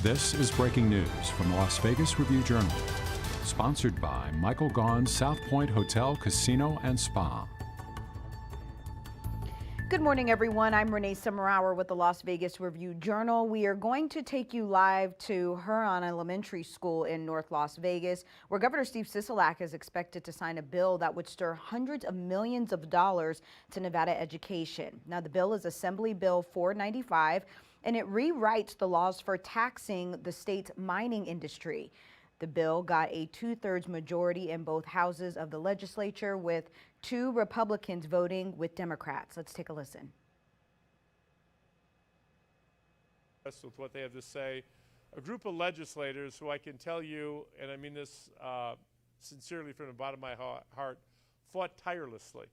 This is breaking news from the Las Vegas Review-Journal, sponsored by Michael Gaughan's South Point Hotel, Casino, and Spa. Good morning, everyone. I'm Renee Summerhour with the Las Vegas Review-Journal. We are going to take you live to Huron Elementary School in North Las Vegas, where Governor Steve Sisolak is expected to sign a bill that would stir hundreds of millions of dollars to Nevada education. Now, the bill is Assembly Bill 495, and it rewrites the laws for taxing the state's mining industry. The bill got a 2/3 majority in both houses of the legislature, with 2 Republicans voting with Democrats. Let's take a listen. With what they have to say, a group of legislators who I can tell you, and I mean this sincerely from the bottom of my heart, fought tirelessly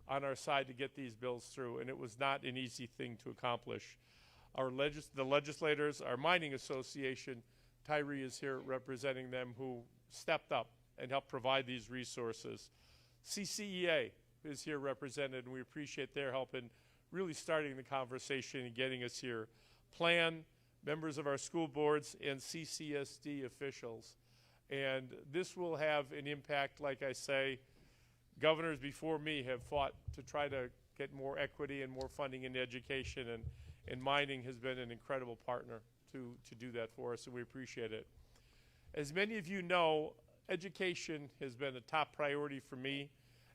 on our side to get these bills through, and it was not an easy thing to accomplish. The legislators, our mining association, Tyree is here representing them, who stepped up and helped provide these resources. CCEA is here represented, and we appreciate their help in really starting the conversation and getting us here. Plan, members of our school boards, and CCSD officials. And this will have an impact, like I say. Governors before me have fought to try to get more equity and more funding in education, and mining has been an incredible partner to do that for us, and we appreciate it. As many of you know, education has been a top priority for me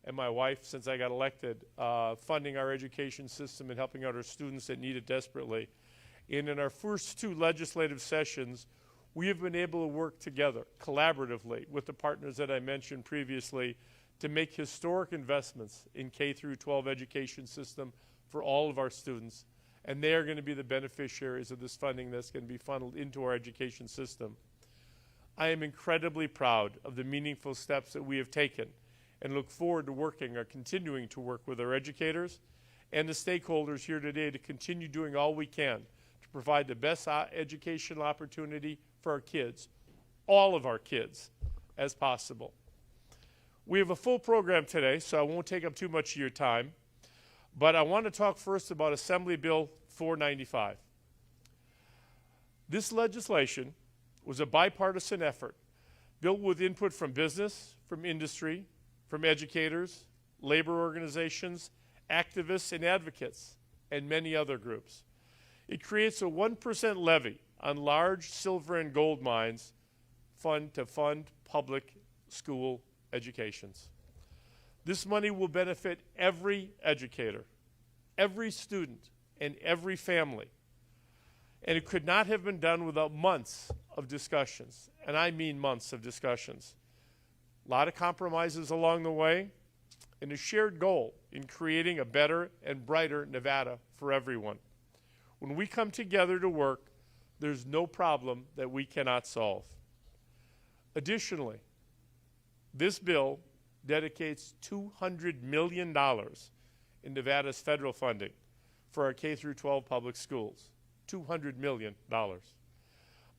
and my wife since I got elected, funding our education system and helping out our students that need it desperately. And in our first 2 legislative sessions, we have been able to work together collaboratively with the partners that I mentioned previously to make historic investments in K-12 education system for all of our students. And they are going to be the beneficiaries of this funding that's going to be funneled into our education system. I am incredibly proud of the meaningful steps that we have taken and look forward to working or continuing to work with our educators and the stakeholders here today to continue doing all we can to provide the best educational opportunity for our kids, all of our kids, as possible. We have a full program today, so I won't take up too much of your time. But I want to talk first about Assembly Bill 495. This legislation was a bipartisan effort, built with input from business, from industry, from educators, labor organizations, activists and advocates, and many other groups. It creates a 1% levy on large silver and gold mines to fund public school educations. This money will benefit every educator, every student, and every family. And it could not have been done without months of discussions, and I mean months of discussions. A lot of compromises along the way, and a shared goal in creating a better and brighter Nevada for everyone. When we come together to work, there's no problem that we cannot solve. Additionally, this bill dedicates $200 million in Nevada's federal funding for our K-12 public schools. $200 million.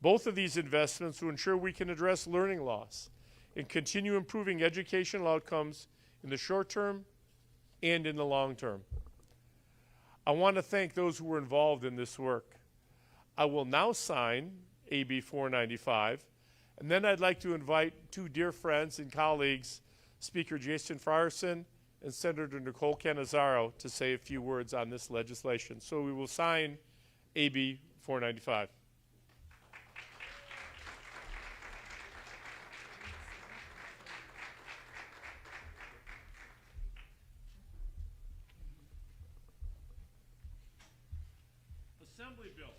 Both of these investments will ensure we can address learning loss and continue improving educational outcomes in the short term and in the long term. I want to thank those who were involved in this work. I will now sign AB 495, and then I'd like to invite 2 dear friends and colleagues, Speaker Jason Frierson and Senator Nicole Cannizzaro, to say a few words on this legislation. So we will sign AB 495. Assembly Bill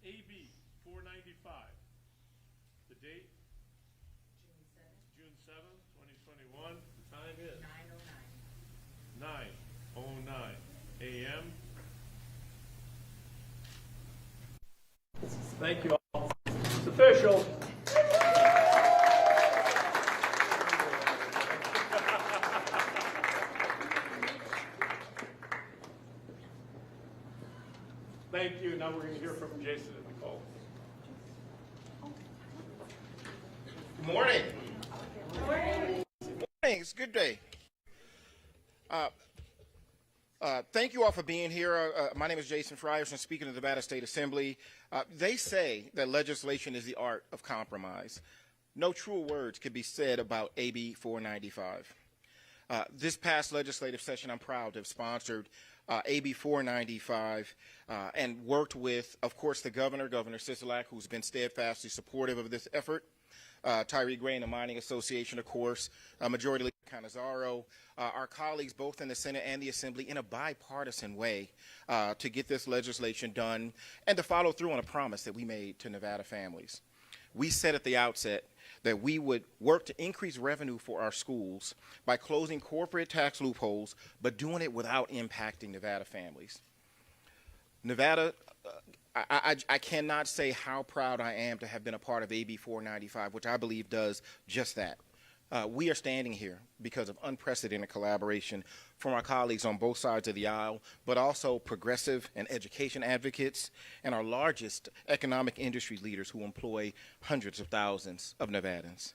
AB 495. The date? June 7th, 2021. The time is 9:09 a.m. Thank you all. It's official. Thank you. Now we're going to hear from Jason and Nicole. Good morning. Good morning. It's a good day. Thank you all for being here. My name is Jason Frierson, Speaker of the Nevada State Assembly. They say that legislation is the art of compromise. No truer words could be said about AB 495. This past legislative session, I'm proud to have sponsored AB 495 and worked with, of course, the Governor Sisolak, who's been steadfastly supportive of this effort. Tyree Gray and the Mining Association, of course, Majority Leader Canizaro, our colleagues both in the Senate and the Assembly in a bipartisan way to get this legislation done and to follow through on a promise that we made to Nevada families. We said at the outset that we would work to increase revenue for our schools by closing corporate tax loopholes, but doing it without impacting Nevada families. Nevada, I cannot say how proud I am to have been a part of AB 495, which I believe does just that. We are standing here because of unprecedented collaboration from our colleagues on both sides of the aisle, but also progressive and education advocates and our largest economic industry leaders who employ hundreds of thousands of Nevadans.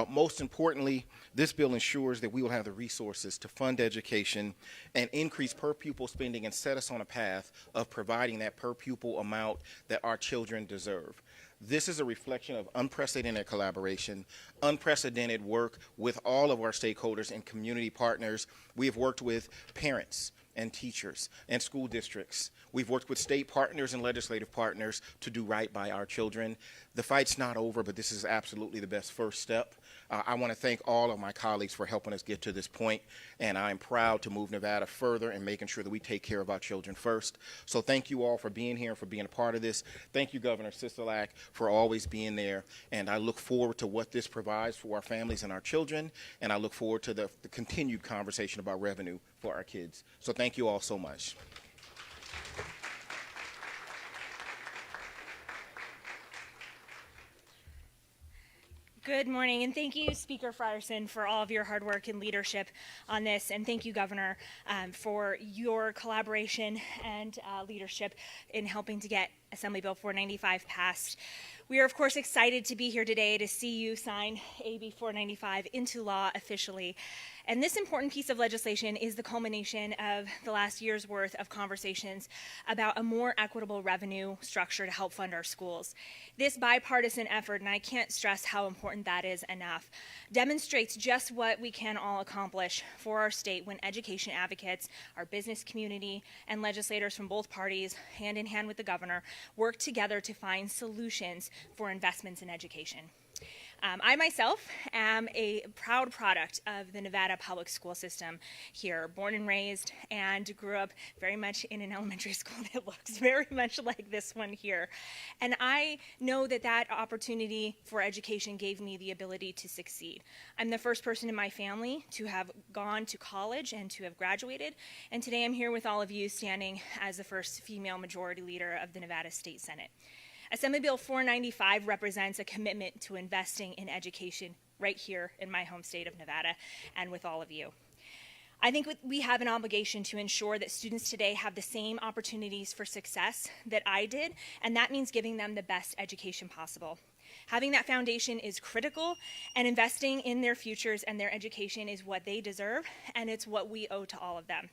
Most importantly, this bill ensures that we will have the resources to fund education and increase per pupil spending and set us on a path of providing that per pupil amount that our children deserve. This is a reflection of unprecedented collaboration, unprecedented work with all of our stakeholders and community partners. We have worked with parents and teachers and school districts. We've worked with state partners and legislative partners to do right by our children. The fight's not over, but this is absolutely the best first step. I want to thank all of my colleagues for helping us get to this point, and I'm proud to move Nevada further and making sure that we take care of our children first. So thank you all for being here and for being a part of this. Thank you, Governor Sisolak, for always being there, and I look forward to what this provides for our families and our children, and I look forward to the continued conversation about revenue for our kids. So thank you all so much. Good morning, and thank you, Speaker Frierson, for all of your hard work and leadership on this, and thank you, Governor, for your collaboration and leadership in helping to get Assembly Bill 495 passed. We are, of course, excited to be here today to see you sign AB 495 into law officially. And this important piece of legislation is the culmination of the last year's worth of conversations about a more equitable revenue structure to help fund our schools. This bipartisan effort, and I can't stress how important that is enough, demonstrates just what we can all accomplish for our state when education advocates, our business community, and legislators from both parties, hand in hand with the governor, work together to find solutions for investments in education. I myself am a proud product of the Nevada public school system here, born and raised, and grew up very much in an elementary school that looks very much like this one here. And I know that that opportunity for education gave me the ability to succeed. I'm the first person in my family to have gone to college and to have graduated, and today I'm here with all of you standing as the first female majority leader of the Nevada State Senate. Assembly Bill 495 represents a commitment to investing in education right here in my home state of Nevada and with all of you. I think we have an obligation to ensure that students today have the same opportunities for success that I did, and that means giving them the best education possible. Having that foundation is critical, and investing in their futures and their education is what they deserve, and it's what we owe to all of them.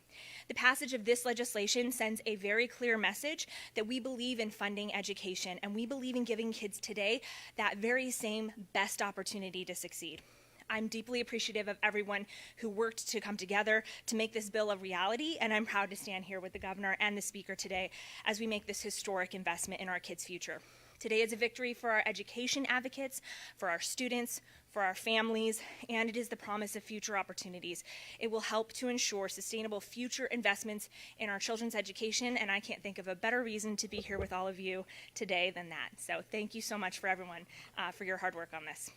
The passage of this legislation sends a very clear message that we believe in funding education, and we believe in giving kids today that very same best opportunity to succeed. I'm deeply appreciative of everyone who worked to come together to make this bill a reality, and I'm proud to stand here with the governor and the speaker today as we make this historic investment in our kids' future. Today is a victory for our education advocates, for our students, for our families, and it is the promise of future opportunities. It will help to ensure sustainable future investments in our children's education, and I can't think of a better reason to be here with all of you today than that. So thank you so much for everyone for your hard work on this.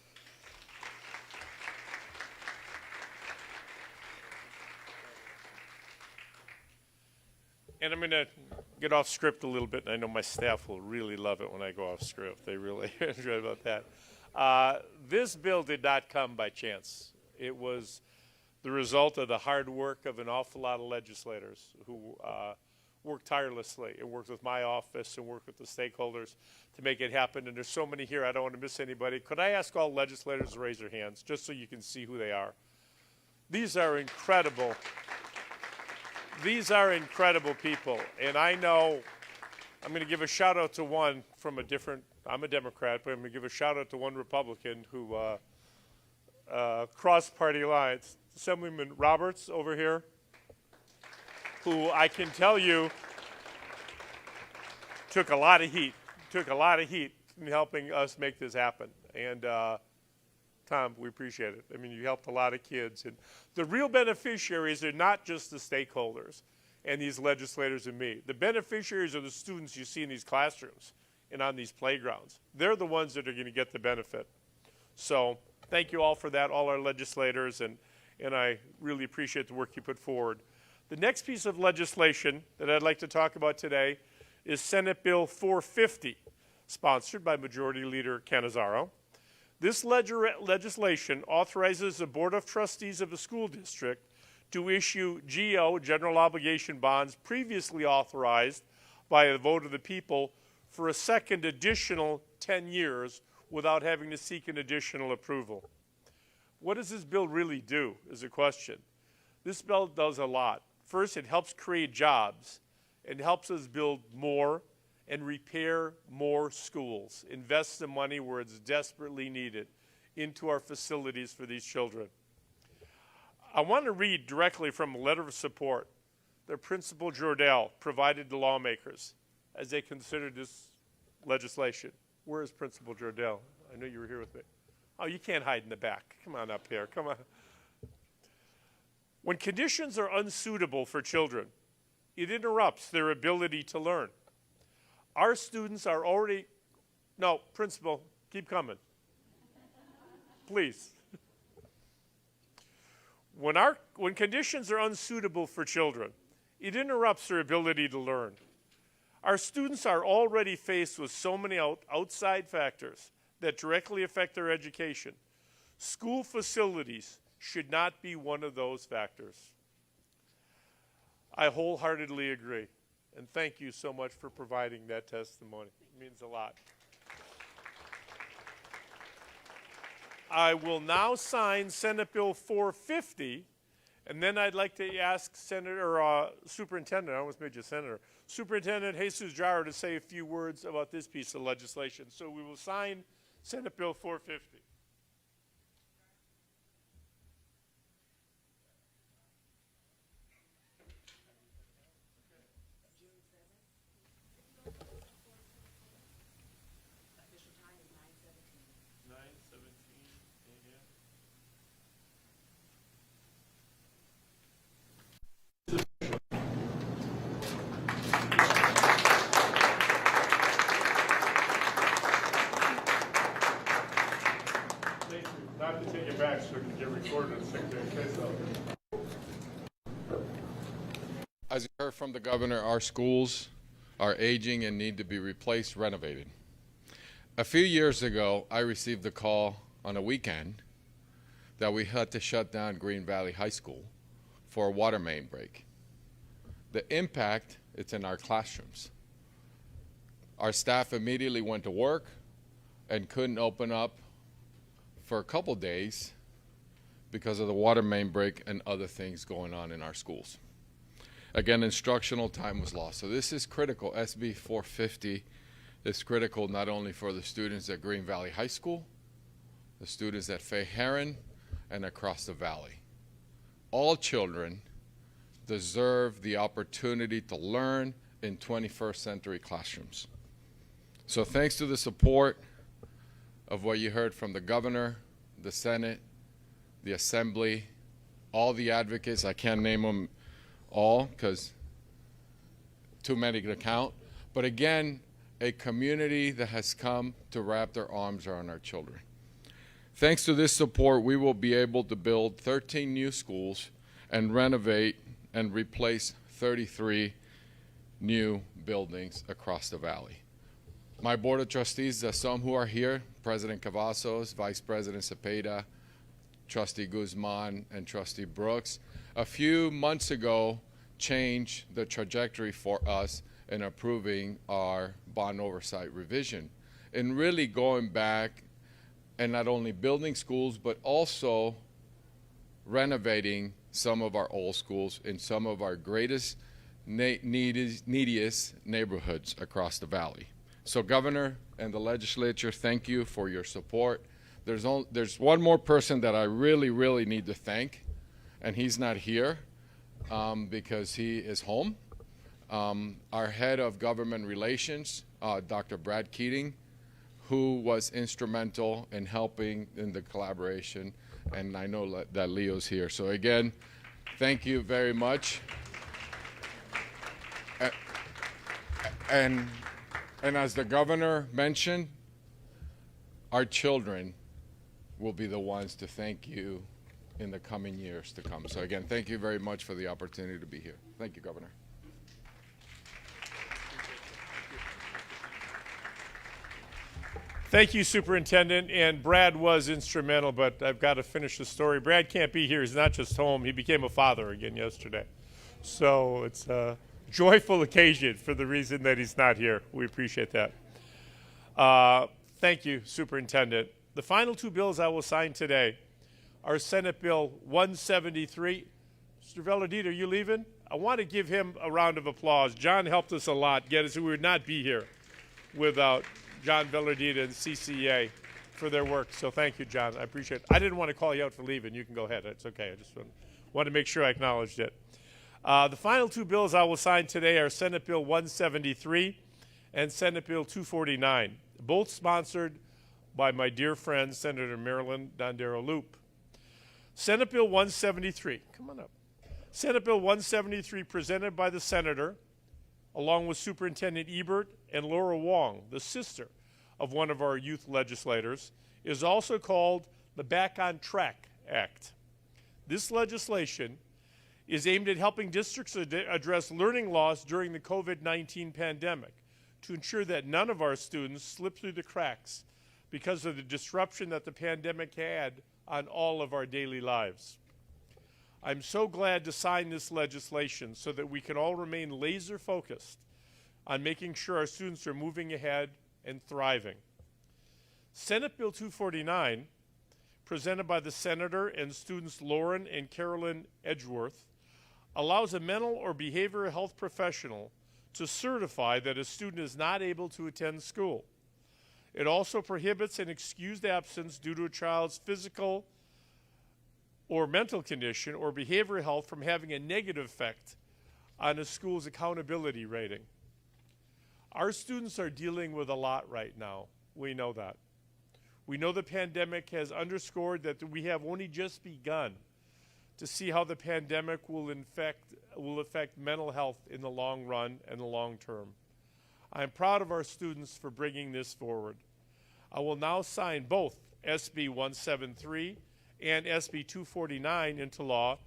And I'm going to get off script a little bit, and I know my staff will really love it when I go off script. They really enjoy about that. This bill did not come by chance. It was the result of the hard work of an awful lot of legislators who worked tirelessly and worked with my office and worked with the stakeholders to make it happen. And there's so many here, I don't want to miss anybody. Could I ask all legislators to raise their hands just so you can see who they are? These are incredible. These are incredible people, and I know I'm going to give a shout out to one from a different, I'm a Democrat, but I'm going to give a shout out to one Republican who crossed party lines. Assemblyman Roberts over here, who I can tell you took a lot of heat in helping us make this happen. And Tom, we appreciate it. I mean, you helped a lot of kids. And the real beneficiaries are not just the stakeholders and these legislators and me. The beneficiaries are the students you see in these classrooms and on these playgrounds. They're the ones that are going to get the benefit. So thank you all for that, all our legislators, and I really appreciate the work you put forward. The next piece of legislation that I'd like to talk about today is Senate Bill 450, sponsored by Majority Leader Cannizzaro. This legislation authorizes the Board of Trustees of a school district to issue GO, general obligation bonds, previously authorized by a vote of the people for a second additional 10 years without having to seek an additional approval. What does this bill really do is a question. This bill does a lot. First, it helps create jobs and helps us build more and repair more schools, invest the money where it's desperately needed into our facilities for these children. I want to read directly from a letter of support that Principal Jordell provided to lawmakers as they considered this legislation. Where is Principal Jordell? I know you were here with me. Oh, you can't hide in the back. Come on up here. Come on. When conditions are unsuitable for children, it interrupts their ability to learn. Our students are already, no, Principal, keep coming. Please. When conditions are unsuitable for children, it interrupts their ability to learn. Our students are already faced with so many outside factors that directly affect their education. School facilities should not be one of those factors. I wholeheartedly agree. And thank you so much for providing that testimony. It means a lot. I will now sign Senate Bill 450, and then I'd like to ask Superintendent, I almost made you Senator, Superintendent Jesus Jarrah to say a few words about this piece of legislation. So we will sign Senate Bill 450. Not to take it back so it can get recorded in Secretary of State's office. As you heard from the governor, our schools are aging and need to be replaced, renovated. A few years ago, I received a call on a weekend that we had to shut down Green Valley High School for a water main break. The impact, it's in our classrooms. Our staff immediately went to work and couldn't open up for a couple days because of the water main break and other things going on in our schools. Again, instructional time was lost. So this is critical. SB 450 is critical not only for the students at Green Valley High School, the students at Fay Heron, and across the valley. All children deserve the opportunity to learn in 21st century classrooms. So thanks to the support of what you heard from the governor, the Senate, the Assembly, all the advocates, I can't name them all because too many to count, but again, a community that has come to wrap their arms around our children. Thanks to this support, we will be able to build 13 new schools and renovate and replace 33 new buildings across the valley. My Board of Trustees, some who are here, President Cavazos, Vice President Cepeda, Trustee Guzman, and Trustee Brooks, a few months ago changed the trajectory for us in approving our bond oversight revision and really going back and not only building schools but also renovating some of our old schools in some of our greatest, neediest neighborhoods across the valley. So, Governor and the legislature, thank you for your support. There's one more person that I really need to thank, and he's not here because he is home. Our head of government relations, Dr. Brad Keating, who was instrumental in helping in the collaboration, and I know that Leo's here. So again, thank you very much. And as the governor mentioned, our children will be the ones to thank you in the coming years to come. So again, thank you very much for the opportunity to be here. Thank you, Governor. Thank you, Superintendent, and Brad was instrumental, but I've got to finish the story. Brad can't be here. He's not just home. He became a father again yesterday. So it's a joyful occasion for the reason that he's not here. We appreciate that. Thank you, Superintendent. The final two bills I will sign today are Senate Bill 173. Mr. Velardita, are you leaving? I want to give him a round of applause. John helped us a lot, get us. We would not be here without John Velardita and CCA for their work. So thank you, John. I appreciate it. I didn't want to call you out for leaving. You can go ahead. It's okay. I just want to make sure I acknowledged it. The final two bills I will sign today are Senate Bill 173 and Senate Bill 249, both sponsored by my dear friend, Senator Marilyn Dondero-Loop. Senate Bill 173, come on up. Senate Bill 173, presented by the Senator, along with Superintendent Ebert and Laura Wong, the sister of one of our youth legislators, is also called the Back on Track Act. This legislation is aimed at helping districts address learning loss during the COVID-19 pandemic to ensure that none of our students slip through the cracks because of the disruption that the pandemic had on all of our daily lives. I'm so glad to sign this legislation so that we can all remain laser focused on making sure our students are moving ahead and thriving. Senate Bill 249, presented by the Senator and students Lauren and Carolyn Edgeworth, allows a mental or behavioral health professional to certify that a student is not able to attend school. It also prohibits an excused absence due to a child's physical or mental condition or behavioral health from having a negative effect on a school's accountability rating. Our students are dealing with a lot right now. We know that. We know the pandemic has underscored that we have only just begun to see how the pandemic will affect mental health in the long run and the long term. I'm proud of our students for bringing this forward. I will now sign both SB 173 and SB 249 into law,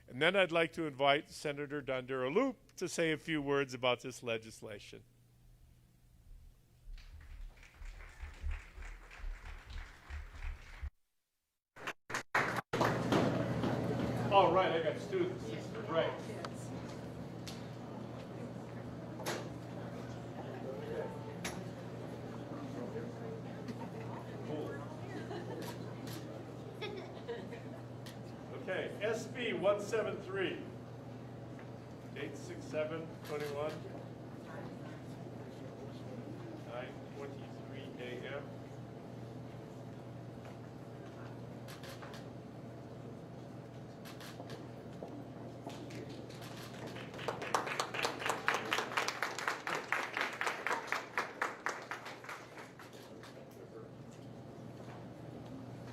and then I'd like to invite Senator Dondero-Loop to say a few words about this legislation. Oh, right, I got students. Right. Okay, SB 173, 86721, 9:23 a.m.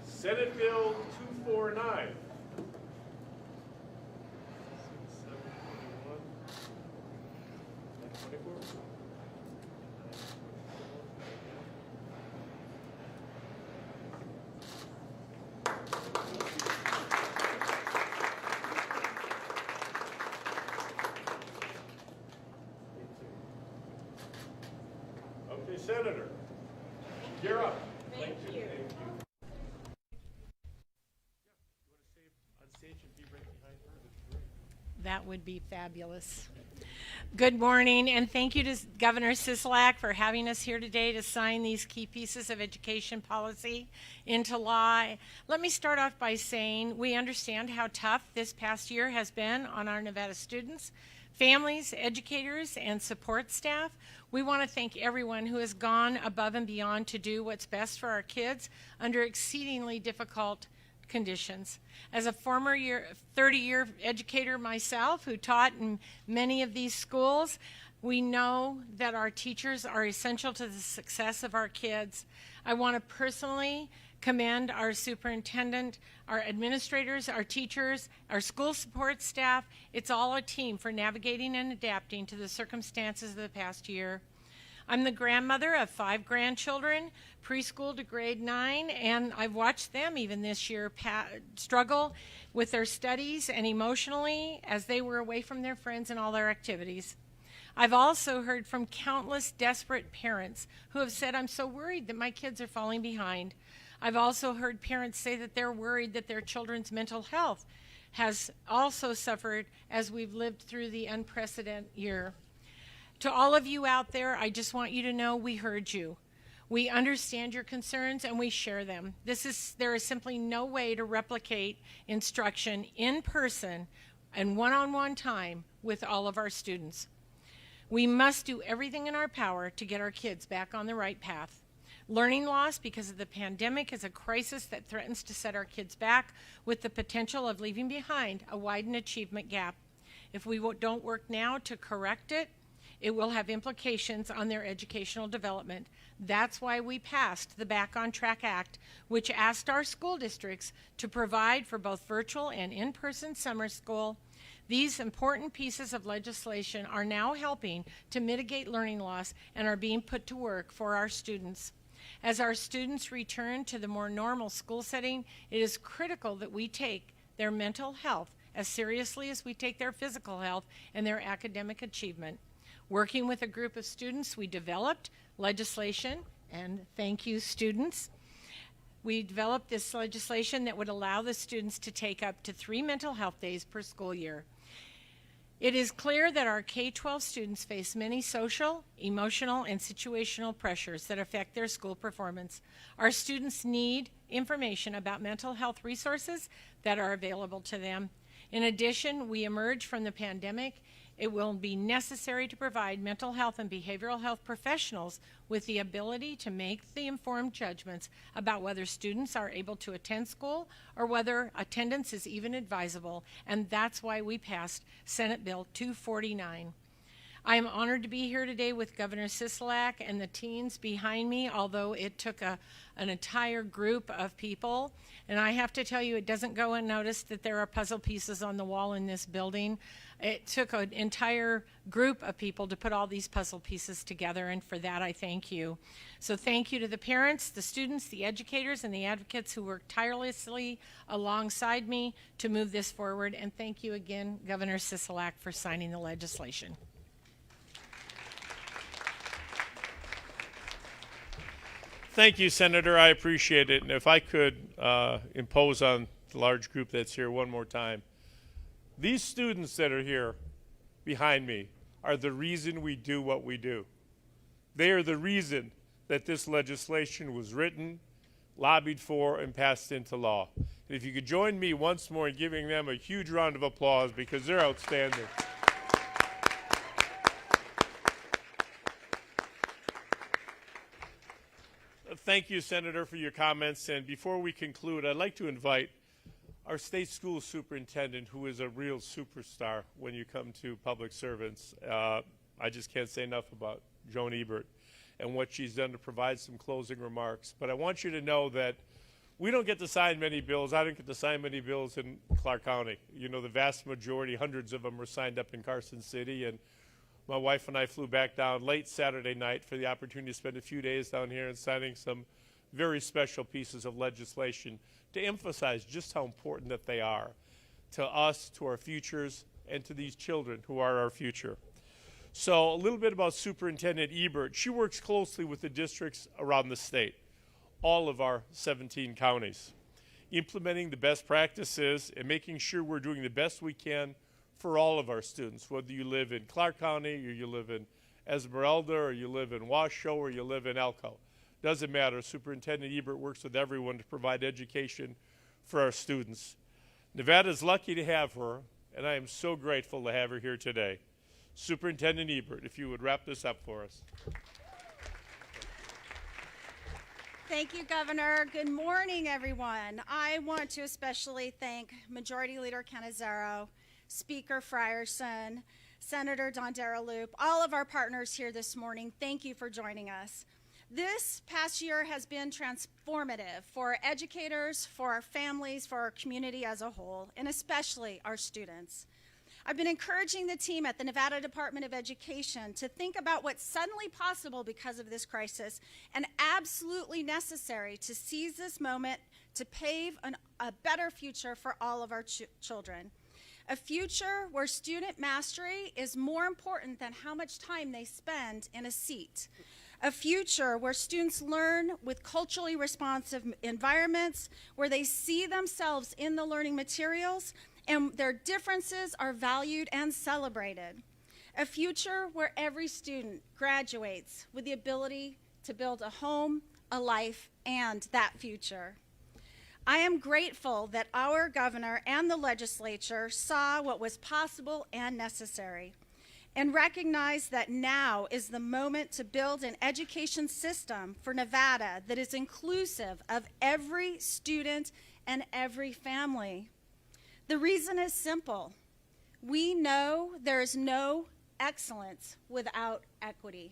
Senate Bill 249. Okay, Senator, you're up. Thank you. That would be fabulous. Good morning, and thank you to Governor Sisolak for having us here today to sign these key pieces of education policy into law. Let me start off by saying we understand how tough this past year has been on our Nevada students, families, educators, and support staff. We want to thank everyone who has gone above and beyond to do what's best for our kids under exceedingly difficult conditions. As a former 30-year educator myself who taught in many of these schools, we know that our teachers are essential to the success of our kids. I want to personally commend our superintendent, our administrators, our teachers, our school support staff. It's all a team for navigating and adapting to the circumstances of the past year. I'm the grandmother of 5 grandchildren, preschool to grade 9, and I've watched them even this year struggle with their studies and emotionally as they were away from their friends and all their activities. I've also heard from countless desperate parents who have said, I'm so worried that my kids are falling behind. I've also heard parents say that they're worried that their children's mental health has also suffered as we've lived through the unprecedented year. To all of you out there, I just want you to know we heard you. We understand your concerns and we share them. There is simply no way to replicate instruction in person and one-on-one time with all of our students. We must do everything in our power to get our kids back on the right path. Learning loss because of the pandemic is a crisis that threatens to set our kids back with the potential of leaving behind a widened achievement gap. If we don't work now to correct it, it will have implications on their educational development. That's why we passed the Back on Track Act, which asked our school districts to provide for both virtual and in-person summer school. These important pieces of legislation are now helping to mitigate learning loss and are being put to work for our students. As our students return to the more normal school setting, it is critical that we take their mental health as seriously as we take their physical health and their academic achievement. Working with a group of students, we developed legislation, and thank you, students. We developed this legislation that would allow the students to take up to 3 mental health days per school year. It is clear that our K-12 students face many social, emotional, and situational pressures that affect their school performance. Our students need information about mental health resources that are available to them. In addition, we emerge from the pandemic. It will be necessary to provide mental health and behavioral health professionals with the ability to make the informed judgments about whether students are able to attend school or whether attendance is even advisable, and that's why we passed Senate Bill 249. I am honored to be here today with Governor Sisolak and the teens behind me, although it took an entire group of people. And I have to tell you, it doesn't go unnoticed that there are puzzle pieces on the wall in this building. It took an entire group of people to put all these puzzle pieces together, and for that I thank you. So thank you to the parents, the students, the educators, and the advocates who worked tirelessly alongside me to move this forward. And thank you again, Governor Sisolak, for signing the legislation. Thank you, Senator. I appreciate it. And if I could impose on the large group that's here one more time. These students that are here behind me are the reason we do what we do. They are the reason that this legislation was written, lobbied for, and passed into law. And if you could join me once more in giving them a huge round of applause because they're outstanding. Thank you, Senator, for your comments. And before we conclude, I'd like to invite our state school superintendent, who is a real superstar when you come to public servants. I just can't say enough about Joan Ebert and what she's done to provide some closing remarks. But I want you to know that we don't get to sign many bills. I don't get to sign many bills in Clark County. You know, the vast majority, hundreds of them, were signed up in Carson City. And my wife and I flew back down late Saturday night for the opportunity to spend a few days down here and signing some very special pieces of legislation to emphasize just how important that they are to us, to our futures, and to these children who are our future. So a little bit about Superintendent Ebert. She works closely with the districts around the state, all of our 17 counties, implementing the best practices and making sure we're doing the best we can for all of our students, whether you live in Clark County or you live in Esmeralda or you live in Washoe or you live in Elko. Doesn't matter. Superintendent Ebert works with everyone to provide education for our students. Nevada's lucky to have her, and I am so grateful to have her here today. Superintendent Ebert, if you would wrap this up for us. Thank you, Governor. Good morning, everyone. I want to especially thank Majority Leader Canizaro, Speaker Frierson, Senator Dondera Loop, all of our partners here this morning. Thank you for joining us. This past year has been transformative for our educators, for our families, for our community as a whole, and especially our students. I've been encouraging the team at the Nevada Department of Education to think about what's suddenly possible because of this crisis and absolutely necessary to seize this moment to pave a better future for all of our children. A future where student mastery is more important than how much time they spend in a seat. A future where students learn with culturally responsive environments, where they see themselves in the learning materials, and their differences are valued and celebrated. A future where every student graduates with the ability to build a home, a life, and that future. I am grateful that our governor and the legislature saw what was possible and necessary, and recognize that now is the moment to build an education system for Nevada that is inclusive of every student and every family. The reason is simple. We know there is no excellence without equity.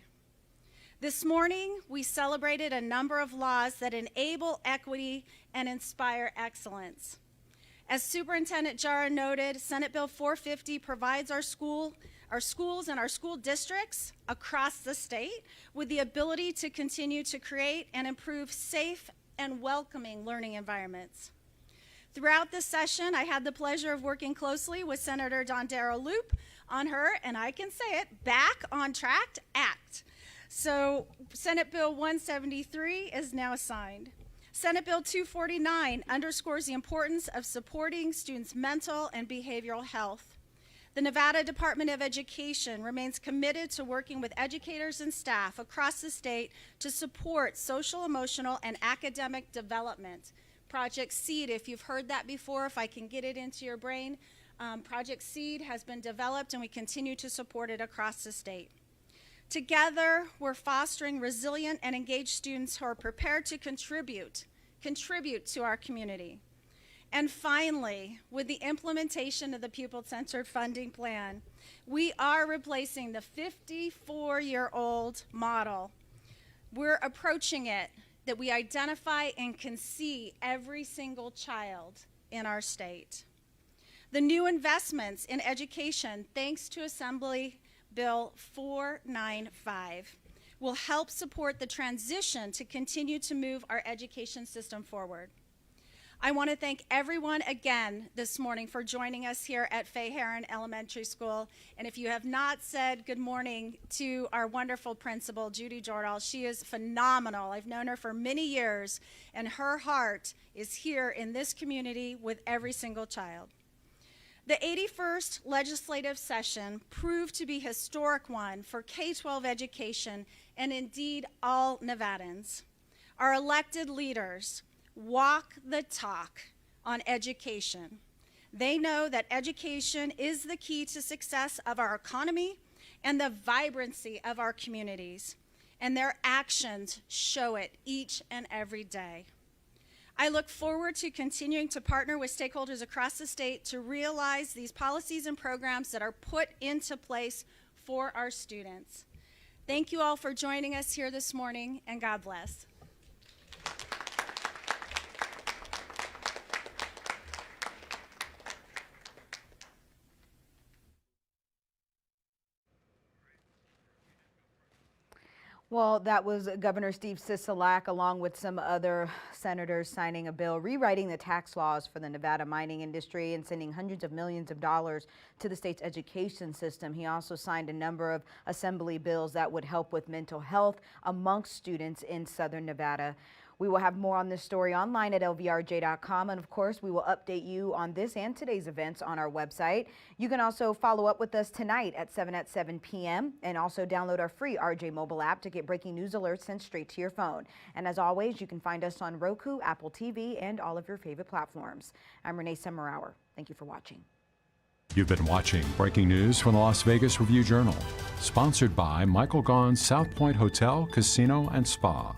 This morning, we celebrated a number of laws that enable equity and inspire excellence. As Superintendent Jara noted, Senate Bill 450 provides our schools and our school districts across the state with the ability to continue to create and improve safe and welcoming learning environments. Throughout this session, I had the pleasure of working closely with Senator Dondera Loop on her, and I can say it, Back on Track Act. So Senate Bill 173 is now signed. Senate Bill 249 underscores the importance of supporting students' mental and behavioral health. The Nevada Department of Education remains committed to working with educators and staff across the state to support social, emotional, and academic development. Project SEED, if you've heard that before, if I can get it into your brain, Project SEED has been developed and we continue to support it across the state. Together, we're fostering resilient and engaged students who are prepared to contribute to our community. And finally, with the implementation of the pupil-centered funding plan, we are replacing the 54-year-old model. We're approaching it that we identify and can see every single child in our state. The new investments in education, thanks to Assembly Bill 495, will help support the transition to continue to move our education system forward. I want to thank everyone again this morning for joining us here at Fay Heron Elementary School. And if you have not said good morning to our wonderful principal, Judy Jordahl, she is phenomenal. I've known her for many years, and her heart is here in this community with every single child. The 81st legislative session proved to be a historic one for K-12 education and indeed all Nevadans. Our elected leaders walk the talk on education. They know that education is the key to success of our economy and the vibrancy of our communities, and their actions show it each and every day. I look forward to continuing to partner with stakeholders across the state to realize these policies and programs that are put into place for our students. Thank you all for joining us here this morning, and God bless. Well, that was Governor Steve Sisolak, along with some other senators, signing a bill rewriting the tax laws for the Nevada mining industry and sending hundreds of millions of dollars to the state's education system. He also signed a number of assembly bills that would help with mental health amongst students in Southern Nevada. We will have more on this story online at lvrj.com, and of course, we will update you on this and today's events on our website. You can also follow up with us tonight at 7 p.m. and also download our free RJ mobile app to get breaking news alerts sent straight to your phone. And as always, you can find us on Roku, Apple TV, and all of your favorite platforms. I'm Renee Semmerauer. Thank you for watching. You've been watching breaking news from the Las Vegas Review-Journal, sponsored by Michael Gaughan's South Point Hotel, Casino, and Spa.